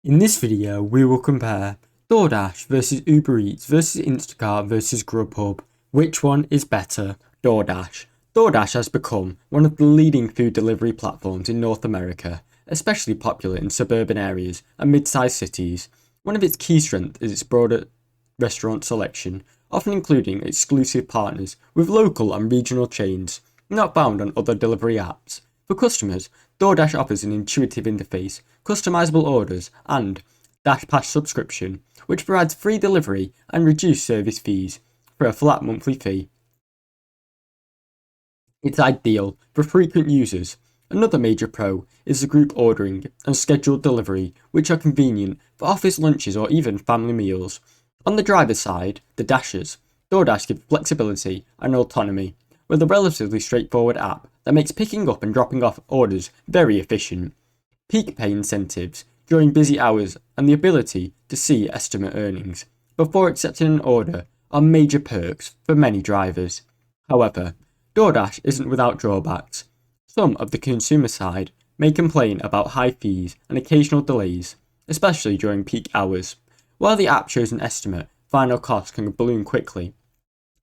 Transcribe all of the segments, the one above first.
In this video, we will compare DoorDash versus Uber Eats versus Instacart versus Grubhub. Which one is better? DoorDash. DoorDash has become one of the leading food delivery platforms in North America, especially popular in suburban areas and mid-sized cities. One of its key strengths is its broader restaurant selection, often including exclusive partners with local and regional chains, not found on other delivery apps. For customers, DoorDash offers an intuitive interface, customizable orders, and Dash Pass subscription, which provides free delivery and reduced service fees for a flat monthly fee. It's ideal for frequent users. Another major pro is the group ordering and scheduled delivery, which are convenient for office lunches or even family meals. On the driver's side, the Dashers, DoorDash gives flexibility and autonomy, with a relatively straightforward app that makes picking up and dropping off orders very efficient. Peak pay incentives during busy hours and the ability to see estimate earnings before accepting an order are major perks for many drivers. However, DoorDash isn't without drawbacks. Some of the consumer side may complain about high fees and occasional delays, especially during peak hours. While the app shows an estimate, final costs can balloon quickly,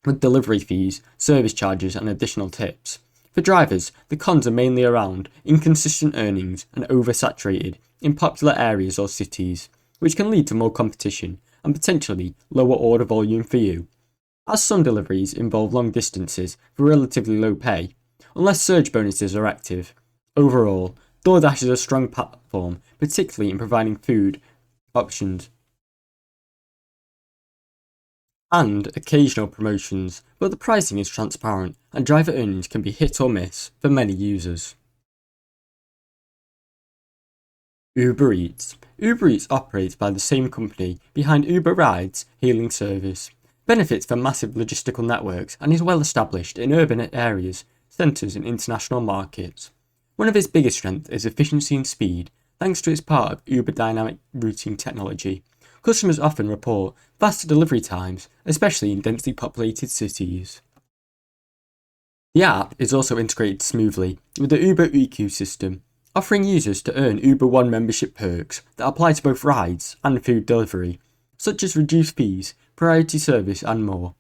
with delivery fees, service charges, and additional tips. For drivers, the cons are mainly around inconsistent earnings and oversaturated in popular areas or cities, which can lead to more competition and potentially lower order volume for you. As some deliveries involve long distances for relatively low pay, unless surge bonuses are active. Overall, DoorDash is a strong platform, particularly in providing food options and occasional promotions, but the pricing is transparent and driver earnings can be hit or miss for many users. Uber Eats. Uber Eats operates by the same company behind Uber Rides hailing service, benefits from massive logistical networks, and is well established in urban areas, centres and international markets. One of its biggest strengths is efficiency and speed, thanks to its part of Uber dynamic routing technology. Customers often report faster delivery times, especially in densely populated cities. The app is also integrated smoothly with the Uber ecosystem, offering users to earn Uber One membership perks that apply to both rides and food delivery, such as reduced fees, priority service, and more.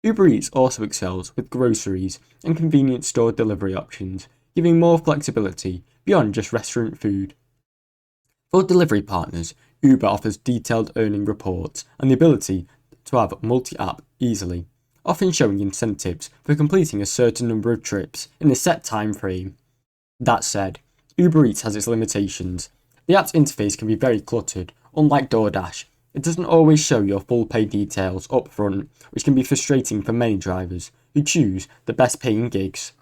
Uber Eats also excels with groceries and convenience store delivery options, giving more flexibility beyond just restaurant food. For delivery partners, Uber offers detailed earning reports and the ability to have multi-app easily, often showing incentives for completing a certain number of trips in a set time frame. That said, Uber Eats has its limitations. The app's interface can be very cluttered. Unlike DoorDash, it doesn't always show your full pay details up front, which can be frustrating for many drivers who choose the best paying gigs.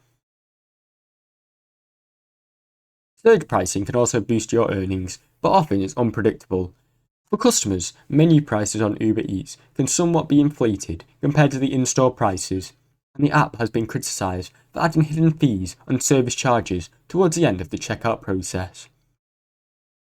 Surge pricing can also boost your earnings, but often it's unpredictable. For customers, menu prices on Uber Eats can somewhat be inflated compared to the in-store prices, and the app has been criticised for adding hidden fees and service charges towards the end of the checkout process.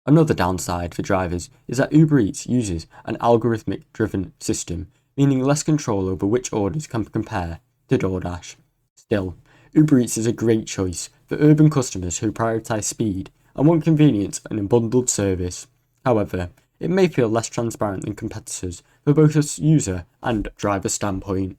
Another downside for drivers is that Uber Eats uses an algorithmic-driven system, meaning less control over which orders can compare to DoorDash. Still, Uber Eats is a great choice for urban customers who prioritise speed and want convenience and a bundled service. However, it may feel less transparent than competitors for both a user and driver standpoint.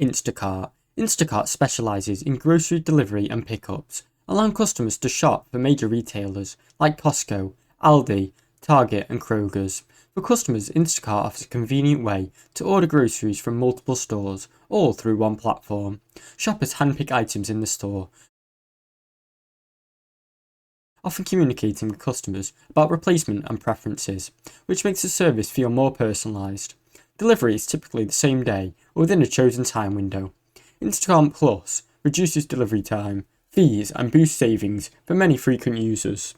Instacart. Instacart specialises in grocery delivery and pickups, allowing customers to shop for major retailers like Costco, Aldi, Target and Kroger's. For customers, Instacart offers a convenient way to order groceries from multiple stores, all through one platform. Shoppers handpick items in the store, often communicating with customers about replacement and preferences, which makes the service feel more personalised. Delivery is typically the same day or within a chosen time window. Instacart Plus reduces delivery time, fees and boosts savings for many frequent users.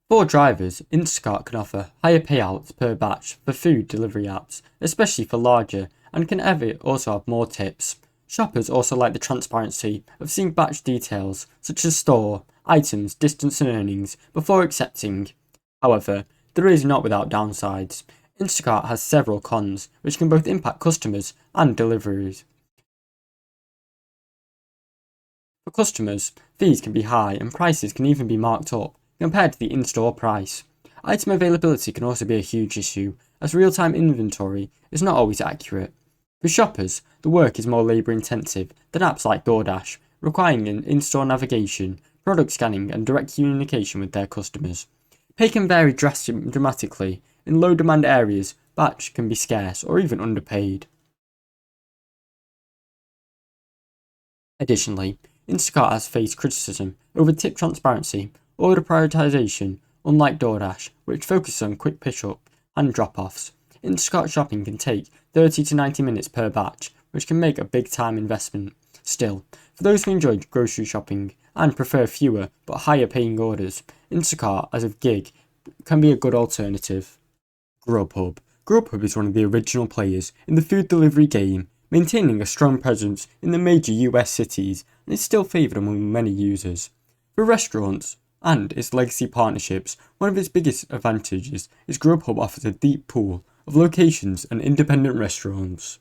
For drivers, Instacart can offer higher payouts per batch for food delivery apps, especially for larger, and can also have more tips. Shoppers also like the transparency of seeing batch details such as store, items, distance and earnings before accepting. However, there is not without downsides. Instacart has several cons, which can both impact customers and deliveries. For customers, fees can be high and prices can even be marked up, compared to the in-store price. Item availability can also be a huge issue, as real-time inventory is not always accurate. For shoppers, the work is more labour-intensive than apps like DoorDash, requiring an in-store navigation, product scanning and direct communication with their customers. Pay can vary dramatically. In low-demand areas, batch can be scarce or even underpaid. Additionally, Instacart has faced criticism over tip transparency, order prioritisation, unlike DoorDash, which focuses on quick pick-up and drop-offs. Instacart shopping can take 30 to 90 minutes per batch, which can make a big time investment. Still, for those who enjoy grocery shopping and prefer fewer but higher paying orders, Instacart as a gig can be a good alternative. Grubhub. Grubhub is one of the original players in the food delivery game, maintaining a strong presence in the major US cities and is still favoured among many users. For restaurants and its legacy partnerships, one of its biggest advantages is Grubhub offers a deep pool of locations and independent restaurants,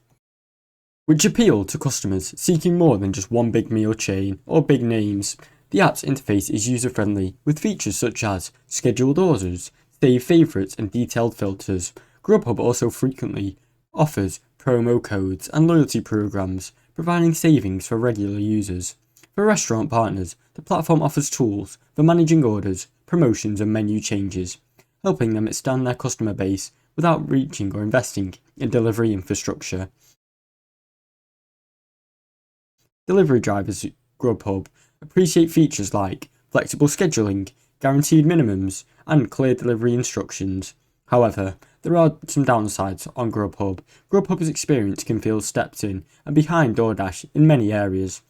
which appeal to customers seeking more than just one big meal chain or big names. The app's interface is user-friendly, with features such as scheduled orders, save favourites and detailed filters. Grubhub also frequently offers promo codes and loyalty programs, providing savings for regular users. For restaurant partners, the platform offers tools for managing orders, promotions and menu changes, helping them expand their customer base without reaching or investing in delivery infrastructure. Delivery drivers at Grubhub appreciate features like flexible scheduling, guaranteed minimums, and clear delivery instructions. However, there are some downsides on Grubhub. Grubhub's experience can feel stepped in and behind DoorDash in many areas.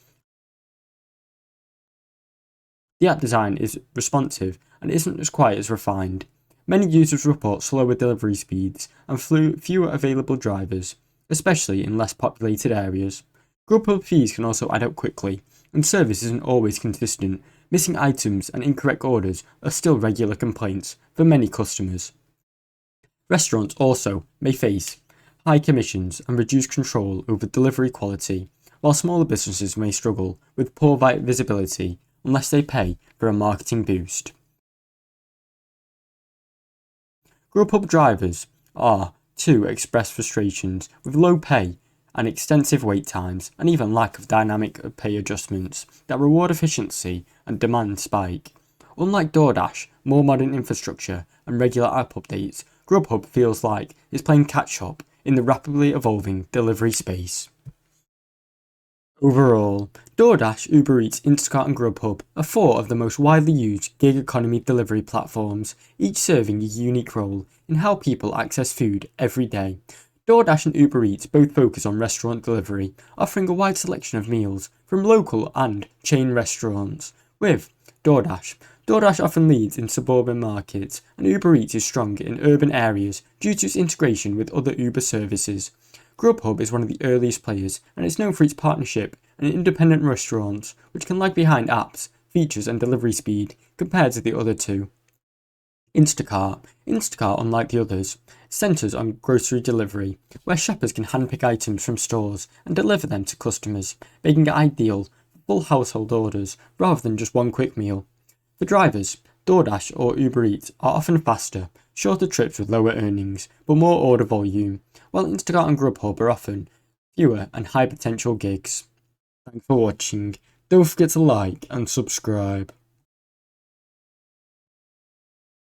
The app design is responsive and isn't as quite as refined. Many users report slower delivery speeds and fewer available drivers, especially in less populated areas. Grubhub fees can also add up quickly, and service isn't always consistent. Missing items and incorrect orders are still regular complaints for many customers. Restaurants also may face high commissions and reduced control over delivery quality, while smaller businesses may struggle with poor visibility unless they pay for a marketing boost. Grubhub drivers are to express frustrations with low pay and extensive wait times and even lack of dynamic pay adjustments that reward efficiency and demand spike. Unlike DoorDash, more modern infrastructure and regular app updates, Grubhub feels like it's playing catch-up in the rapidly evolving delivery space. Overall, DoorDash, Uber Eats, Instacart and Grubhub are four of the most widely used gig economy delivery platforms, each serving a unique role in how people access food every day. DoorDash and Uber Eats both focus on restaurant delivery, offering a wide selection of meals from local and chain restaurants. With DoorDash often leads in suburban markets, and Uber Eats is strong in urban areas due to its integration with other Uber services. Grubhub is one of the earliest players, and is known for its partnership and independent restaurants, which can lag behind apps, features and delivery speed compared to the other two. Instacart, unlike the others, centres on grocery delivery, where shoppers can handpick items from stores and deliver them to customers, making it ideal for full household orders rather than just one quick meal. For drivers, DoorDash or Uber Eats are often faster, shorter trips with lower earnings, but more order volume, while Instacart and Grubhub are often fewer and high potential gigs. Thanks for watching. Don't forget to like and subscribe.